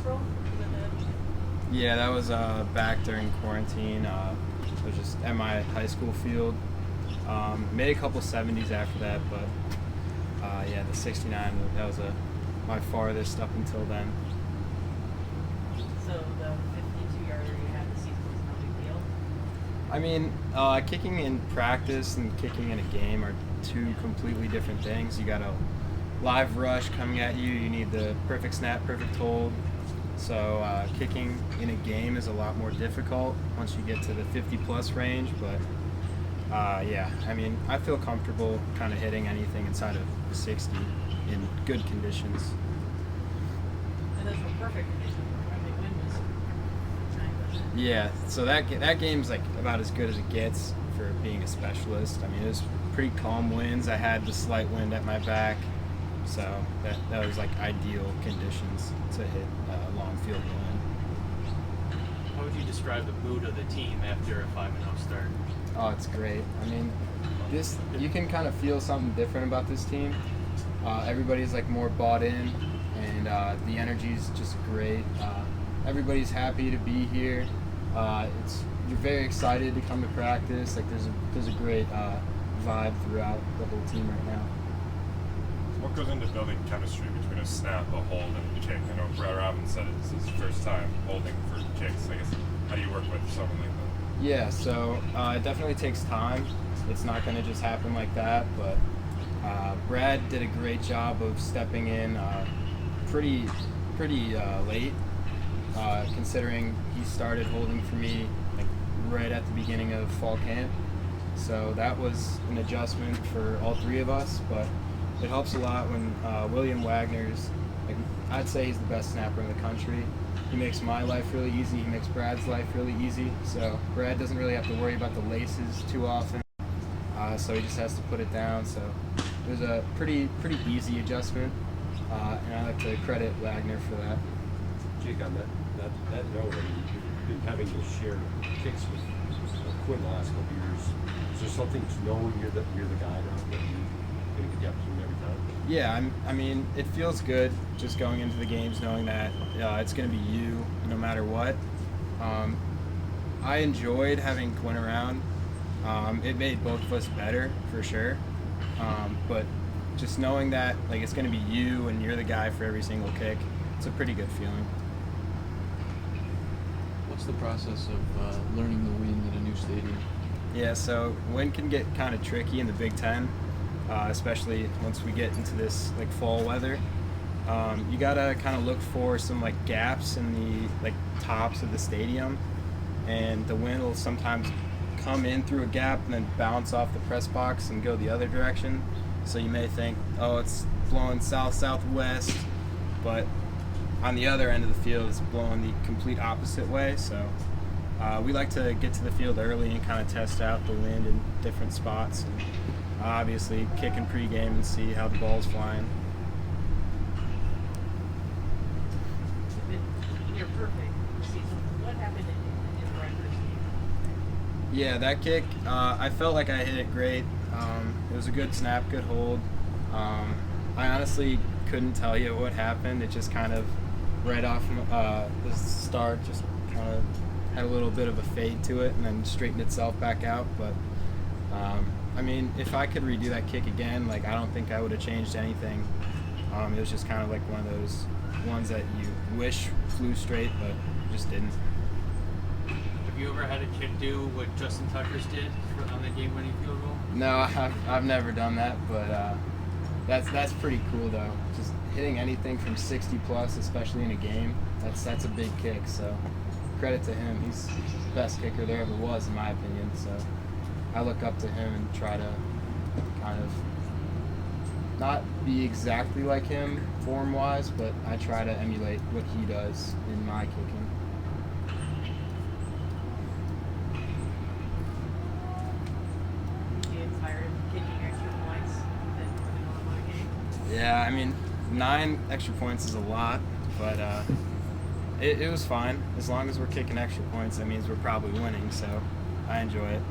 April? Yeah, that was back during quarantine. It was just at my high school field. Made a couple 70s after that, but yeah, the 69, that was my farthest up until then. So the 52-yarder you had this season was no big deal? I mean, kicking in practice and kicking in a game are two completely different things. You got a live rush coming at you. You need the perfect snap, perfect hold. So kicking in a game is a lot more difficult once you get to the 50-plus range. But yeah, I mean, I feel comfortable kind of hitting anything inside of 60 in good conditions. And those were perfect conditions. I mean, wind was 9%. Yeah, so that game's like about as good as it gets for being a specialist. I mean, it was pretty calm winds. I had the slight wind at my back, so that was like ideal conditions to hit a long field goal in. How would you describe the mood of the team after a 5-0 start? Oh, it's great. I mean, you can kind of feel something different about this team. Everybody's like more bought in, and the energy's just great. Everybody's happy to be here. You're very excited to come to practice. Like there's a great vibe throughout the whole team right now. What goes into building chemistry between a snap, a hold, and a kick? I know Brett Robbins said it's his first time holding for kicks. I guess, how do you work with someone like that? Yeah, so it definitely takes time. It's not going to just happen like that, but Brad did a great job of stepping in pretty late, considering he started holding for me like right at the beginning of fall camp. So that was an adjustment for all three of us, but it helps a lot when William Wagner's, like, I'd say he's the best snapper in the country. He makes my life really easy. He makes Brad's life really easy. So Brad doesn't really have to worry about the laces too often. So he just has to put it down. So it was a pretty easy adjustment, and I like to credit Wagner for that. Jake, on that note, you've been having to share kicks with Quinn the last couple of years. Is there something to know you're the guy now that you're going to get the opportunity every time? Yeah, I mean, it feels good just going into the games knowing that it's going to be you no matter what. I enjoyed having Quinn around. It made both of us better for sure. But just knowing that like it's going to be you and you're the guy for every single kick, it's a pretty good feeling. What's the process of learning the wind in a new stadium? Yeah, so wind can get kind of tricky in the Big Ten, especially once we get into this like fall weather. You gotta kind of look for some like gaps in the like tops of the stadium, and the wind will sometimes come in through a gap and then bounce off the press box and go the other direction. So you may think, oh, it's blowing south-southwest, but on the other end of the field it's blowing the complete opposite way. So we like to get to the field early and kind of test out the wind in different spots, and obviously kick in pregame and see how the ball's flying. You're perfect this season. What happened in the Rutgers game? Yeah, that kick, I felt like I hit it great. It was a good snap, good hold. I honestly couldn't tell you what happened. It just kind of right off the start just kind of had a little bit of a fade to it and then straightened itself back out. But I mean, if I could redo that kick again, like I don't think I would have changed anything. It was just kind of like one of those ones that you wish flew straight, but just didn't. Have you ever had a kid do what Justin Tucker's did on the game-winning field goal? No, I've never done that, but that's pretty cool though. Just hitting anything from 60 plus, especially in a game, that's a big kick. So credit to him. He's the best kicker there ever was, in my opinion. So I look up to him and try to kind of not be exactly like him form-wise, but I try to emulate what he does in my kicking. You inspired kicking extra points than more than one game? Yeah, I mean, 9 extra points is a lot, but it was fine. As long as we're kicking extra points, that means we're probably winning, so I enjoy it.